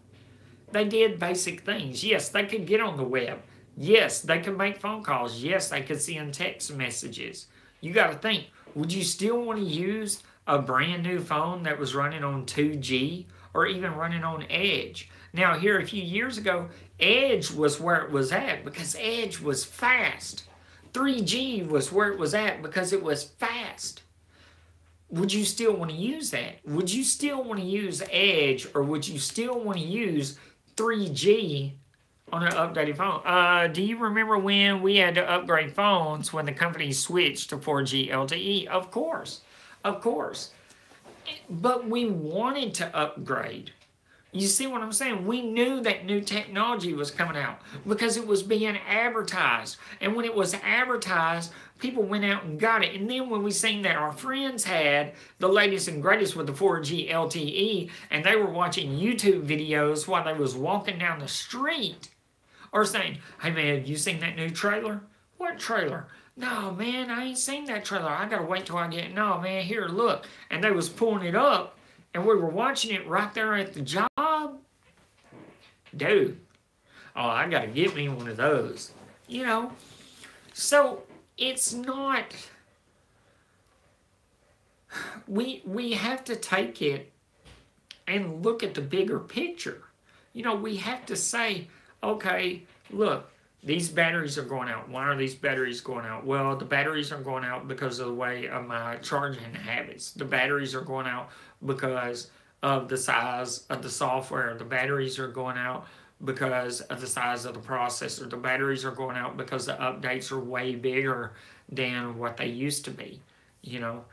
S1: they did basic things. Yes, they could get on the web. Yes, they could make phone calls. Yes, they could send text messages. You got to think, would you still want to use a brand new phone that was running on 2G or even running on Edge? Now, here a few years ago, Edge was where it was at because Edge was fast. 3G was where it was at because it was fast. Would you still want to use that? Would you still want to use Edge, or would you still want to use 3G on an updated phone? Do you remember when we had to upgrade phones when the company switched to 4G LTE? Of course. But we wanted to upgrade. You see what I'm saying? We knew that new technology was coming out because it was being advertised. And when it was advertised, people went out and got it. And then when we seen that our friends had the latest and greatest with the 4G LTE, and they were watching YouTube videos while they was walking down the street, or saying, hey man, you seen that new trailer? What trailer? No man, I ain't seen that trailer. I gotta wait till I get, no man, here, look. And they was pulling it up, and we were watching it right there at the job. Dude, oh, I gotta get me one of those. So it's not, we have to take it and look at the bigger picture. We have to say, okay, look, these batteries are going out. Why are these batteries going out? Well, the batteries are going out because of the way of my charging habits. The batteries are going out because of the size of the software. The batteries are going out because of the size of the processor. The batteries are going out because the updates are way bigger than what they used to be. You know,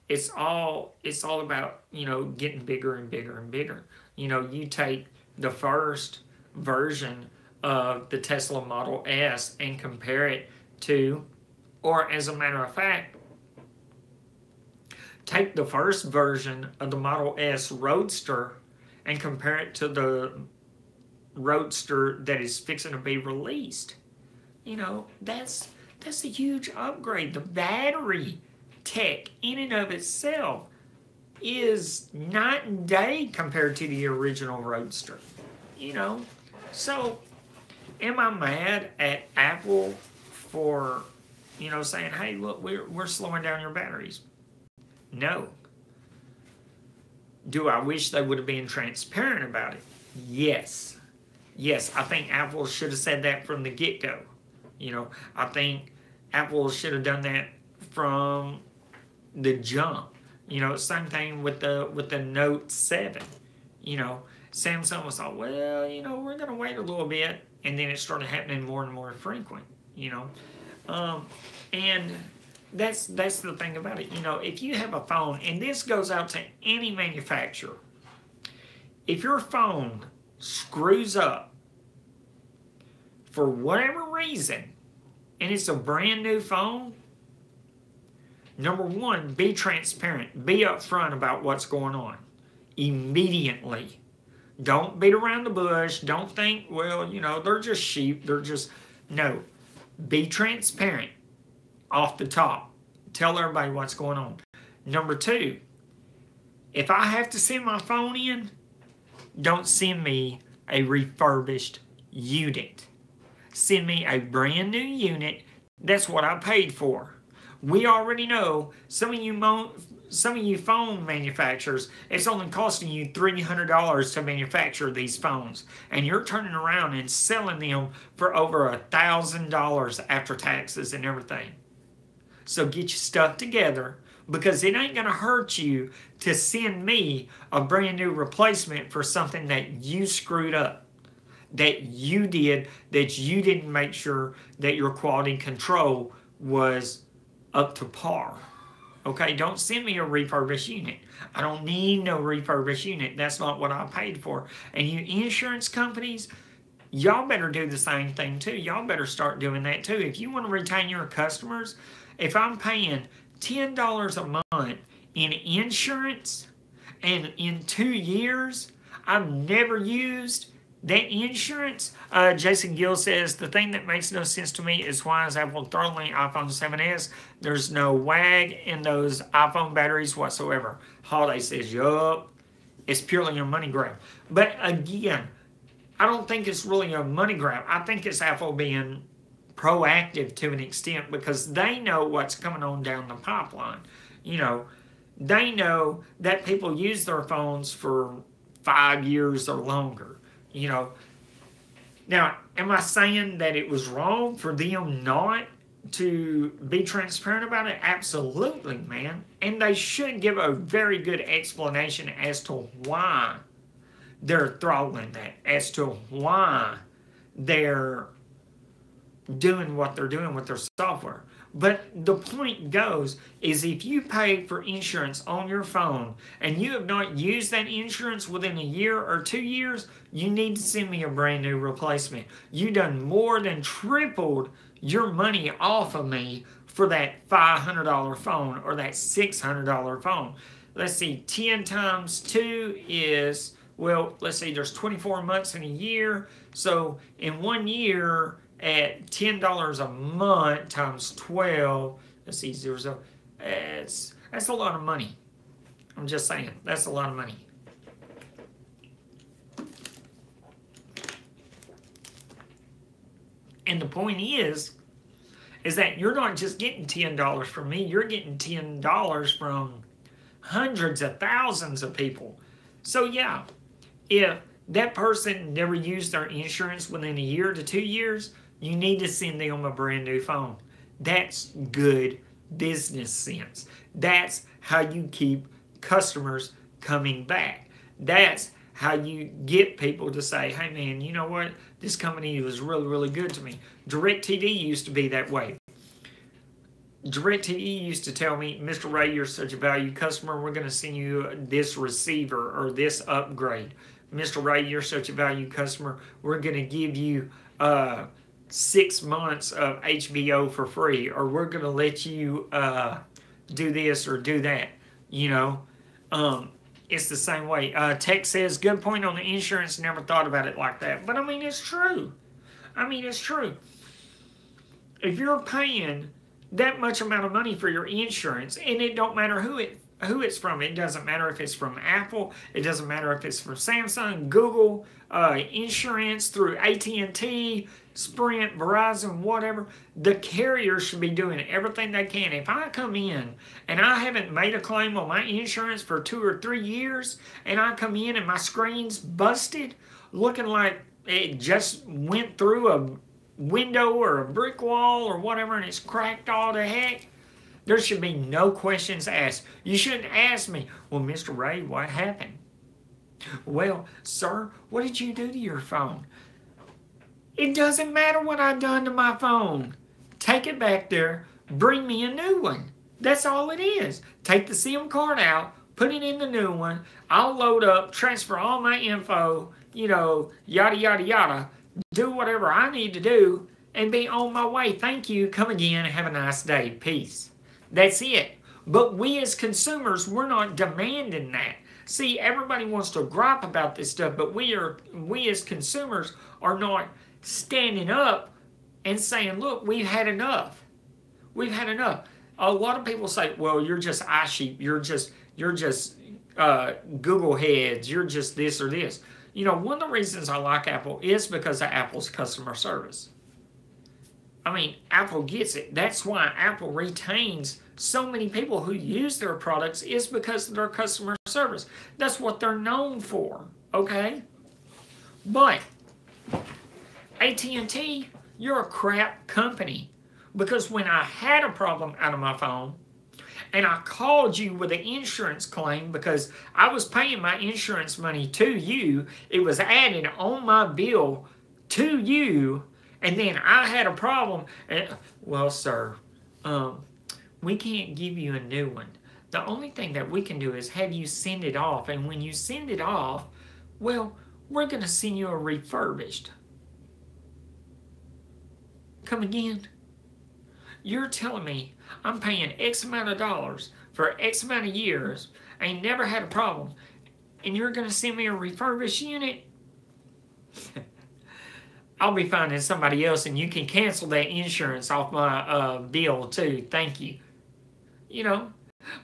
S1: it's all about, getting bigger and bigger and bigger. You take the first version of the Tesla Model S and compare it to, or as a matter of fact, take the first version of the Model S Roadster and compare it to the Roadster that is fixing to be released. That's a huge upgrade. The battery tech in and of itself is night and day compared to the original Roadster. So am I mad at Apple for saying, hey, look, we're slowing down your batteries? No. Do I wish they would have been transparent about it? Yes. I think Apple should have said that from the get-go. I think Apple should have done that from the jump. Same thing with the Note 7. Samsung was like, well, we're going to wait a little bit, and then it started happening more and more frequent. And that's the thing about it. If you have a phone, and this goes out to any manufacturer, if your phone screws up for whatever reason, and it's a brand new phone, number one, be transparent. Be upfront about what's going on immediately. Don't beat around the bush. Don't think, well, they're just sheep. No. Be transparent off the top. Tell everybody what's going on. Number two, if I have to send my phone in, don't send me a refurbished unit. Send me a brand new unit. That's what I paid for. We already know some of you phone manufacturers, it's only costing you $300 to manufacture these phones, and you're turning around and selling them for over $1,000 after taxes and everything. So get your stuff together, because it ain't going to hurt you to send me a brand new replacement for something that you screwed up, that you did, that you didn't make sure that your quality control was up to par. Okay, don't send me a refurbished unit. I don't need no refurbished unit. That's not what I paid for. And you insurance companies, y'all better do the same thing too. Y'all better start doing that too. If you want to retain your customers, if I'm paying $10 a month in insurance, and in 2 years I've never used that insurance, Jason Gill says, the thing that makes no sense to me is why is Apple throwing the iPhone 7s? There's no wag in those iPhone batteries whatsoever. Holiday says, yup, it's purely a money grab. But again, I don't think it's really a money grab. I think it's Apple being proactive to an extent, because they know what's coming on down the pipeline. They know that people use their phones for 5 years or longer. Now, am I saying that it was wrong for them not to be transparent about it? Absolutely, man. And they should give a very good explanation as to why they're throttling that, as to why they're doing what they're doing with their software. But the point goes is, if you pay for insurance on your phone and you have not used that insurance within a year or 2 years, you need to send me a brand new replacement. You done more than tripled your money off of me for that $500 phone or that $600 phone. Let's see, 10 times 2 is, well, let's see, there's 24 months in a year. So in 1 year, at $10 a month times 12, let's see, that's a lot of money. I'm just saying, that's a lot of money. And the point is that you're not just getting $10 from me, you're getting $10 from hundreds of thousands of people. So yeah, if that person never used their insurance within a year to 2 years, you need to send them a brand new phone. That's good business sense. That's how you keep customers coming back. That's how you get people to say, hey man, you know what? This company was really, really good to me. DirecTV used to be that way. DirecTV used to tell me, Mr. Ray, you're such a valued customer. We're going to send you this receiver or this upgrade. Mr. Ray, you're such a valued customer. We're going to give you 6 months of HBO for free, or we're going to let you do this or do that. You know, it's the same way. Tech says, good point on the insurance. Never thought about it like that. But I mean, it's true. It's true. If you're paying that much amount of money for your insurance, and it don't matter who it's from. It doesn't matter if it's from Apple. It doesn't matter if it's from Samsung, Google, insurance through AT&T, Sprint, Verizon, whatever. The carrier should be doing everything they can. If I come in and I haven't made a claim on my insurance for 2 or 3 years, and I come in and my screen's busted, looking like it just went through a window or a brick wall or whatever, and it's cracked all to heck, there should be no questions asked. You shouldn't ask me, well, Mr. Ray, what happened? Well, sir, what did you do to your phone? It doesn't matter what I've done to my phone. Take it back there, bring me a new one. That's all it is. Take the SIM card out, put it in the new one, I'll load up, transfer all my info, yada, yada, yada, do whatever I need to do, and be on my way. Thank you. Come again. Have a nice day. Peace. That's it. But we as consumers, we're not demanding that. See, everybody wants to gripe about this stuff, but we as consumers are not standing up and saying, look, we've had enough. We've had enough. A lot of people say, well, you're just iSheep. You're just Google heads. You're just this or this. One of the reasons I like Apple is because of Apple's customer service. Apple gets it. That's why Apple retains so many people who use their products, is because of their customer service. That's what they're known for, okay? But AT&T, you're a crap company. Because when I had a problem out of my phone, and I called you with an insurance claim because I was paying my insurance money to you, it was added on my bill to you, and then I had a problem, and, well, sir, we can't give you a new one. The only thing that we can do is have you send it off, and when you send it off, well, we're going to send you a refurbished. Come again? You're telling me I'm paying X amount of dollars for X amount of years, I ain't never had a problem, and you're going to send me a refurbished unit? I'll be finding somebody else, and you can cancel that insurance off my bill too. Thank you.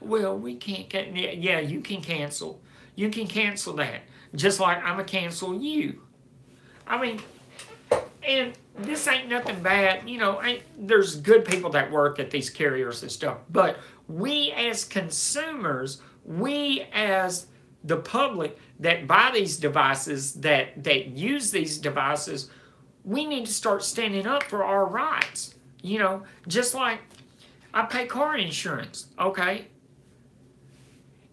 S1: Well, we can't. Yeah, you can cancel. You can cancel that. Just like I'm going to cancel you. And this ain't nothing bad. There's good people that work at these carriers and stuff. But we as consumers, we as the public that buy these devices, that use these devices, we need to start standing up for our rights. Just like I pay car insurance, okay?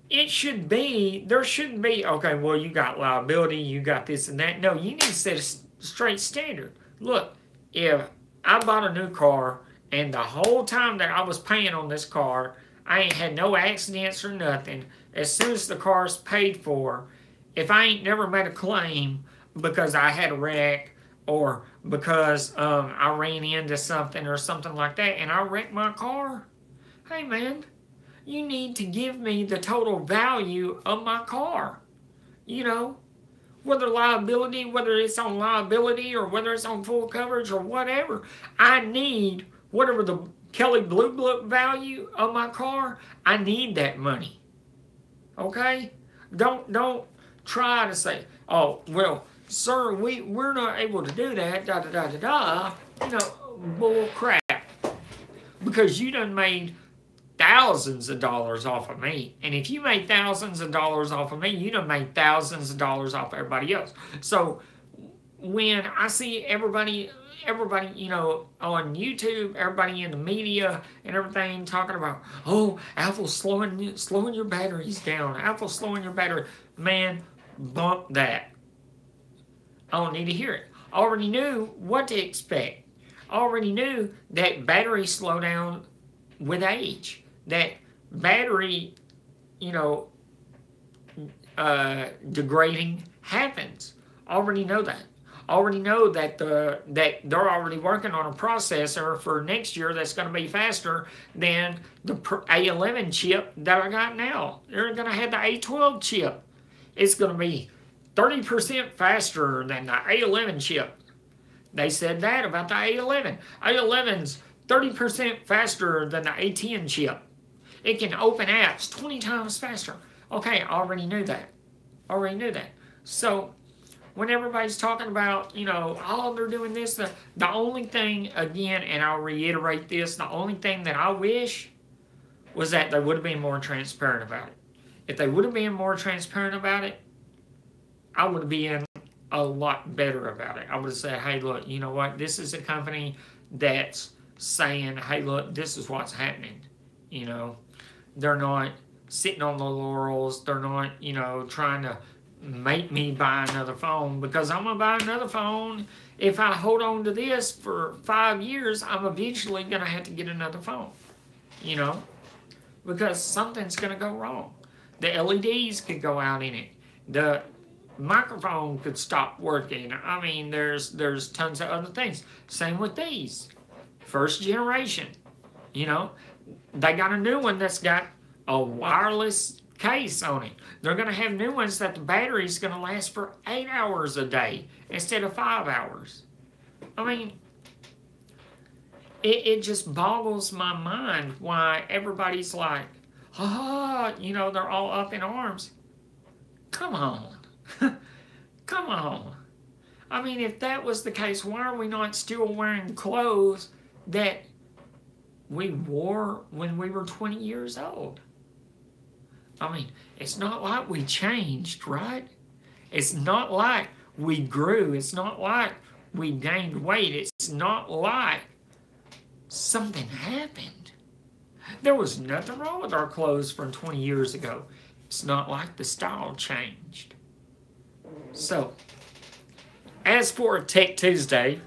S1: There shouldn't be, okay, well, you got liability, you got this and that. No, you need to set a straight standard. Look, if I bought a new car and the whole time that I was paying on this car, I ain't had no accidents or nothing, as soon as the car's paid for, if I ain't never made a claim because I had a wreck or because I ran into something or something like that and I wrecked my car, hey man, you need to give me the total value of my car. Whether it's on liability or whether it's on full coverage or whatever, I need whatever the Kelley Blue Book value of my car, I need that money. Okay? Don't try to say, oh, well, sir, we're not able to do that, bull crap. Because you done made thousands of dollars off of me. And if you made thousands of dollars off of me, you done made thousands of dollars off everybody else. So when I see everybody, on YouTube, everybody in the media and everything talking about, oh, Apple's slowing your batteries down. Apple's slowing your battery. Man, bump that. I don't need to hear it. I already knew what to expect. I already knew that batteries slow down with age. That battery, you know, degrading happens. I already know that. I already know that that they're already working on a processor for next year that's going to be faster than the A11 chip that I got now. They're going to have the A12 chip. It's going to be 30% faster than the A11 chip. They said that about the A11. A11's 30% faster than the A10 chip. It can open apps 20 times faster. Okay, I already knew that. So when everybody's talking about, oh, they're doing this, the only thing, again, and I'll reiterate this, the only thing that I wish was that they would have been more transparent about it. If they would have been more transparent about it, I would have been a lot better about it. I would have said, hey, look, you know what? This is a company that's saying, hey, look, this is what's happening. They're not sitting on the laurels. They're not, trying to make me buy another phone, because I'm going to buy another phone. If I hold on to this for 5 years, I'm eventually going to have to get another phone, because something's going to go wrong. The LEDs could go out in it. The microphone could stop working. I mean, there's tons of other things. Same with these. First generation. They got a new one that's got a wireless case on it. They're going to have new ones that the battery's going to last for 8 hours a day instead of 5 hours. I mean, it just boggles my mind why everybody's like, they're all up in arms. Come on. Come on. I mean, if that was the case, why are we not still wearing clothes that we wore when we were 20 years old? I mean, it's not like we changed, right? It's not like we grew. It's not like we gained weight. It's not like something happened. There was nothing wrong with our clothes from 20 years ago. It's not like the style changed. So, as for Tech Tuesday,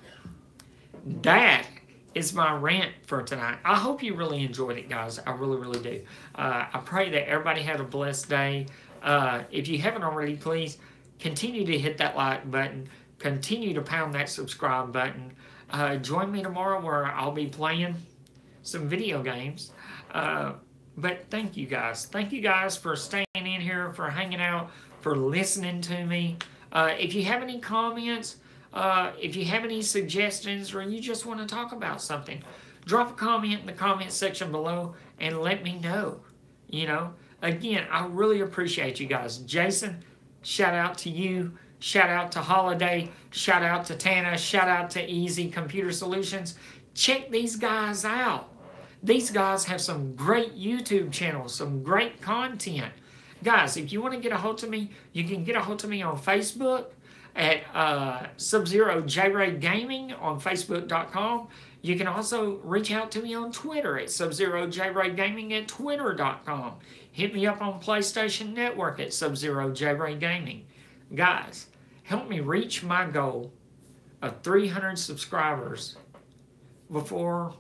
S1: that is my rant for tonight. I hope you really enjoyed it, guys. I really, really do. I pray that everybody had a blessed day. If you haven't already, please continue to hit that like button. Continue to pound that subscribe button. Join me tomorrow where I'll be playing some video games. But thank you guys. Thank you guys for staying in here, for hanging out, for listening to me. If you have any comments, if you have any suggestions, or you just want to talk about something, drop a comment in the comment section below and let me know. Again, I really appreciate you guys. Jason, shout out to you. Shout out to Holiday. Shout out to Tana. Shout out to Easy Computer Solutions. Check these guys out. These guys have some great YouTube channels, some great content. Guys, if you want to get a hold of me, you can get a hold of me on Facebook at Sub-Zero J-Ray Gaming on Facebook.com. You can also reach out to me on Twitter at Sub-Zero J-Ray Gaming at Twitter.com. Hit me up on PlayStation Network at Sub-Zero J-Ray Gaming. Guys, help me reach my goal of 300 subscribers before,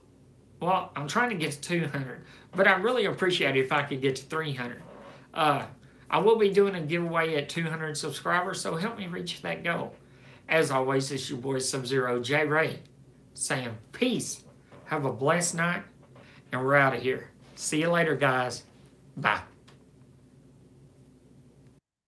S1: well, I'm trying to get to 200, but I really appreciate it if I could get to 300. I will be doing a giveaway at 200 subscribers, so help me reach that goal. As always, it's your boy Sub-Zero J-Ray saying peace. Have a blessed night, and we're out of here. See you later, guys. Bye.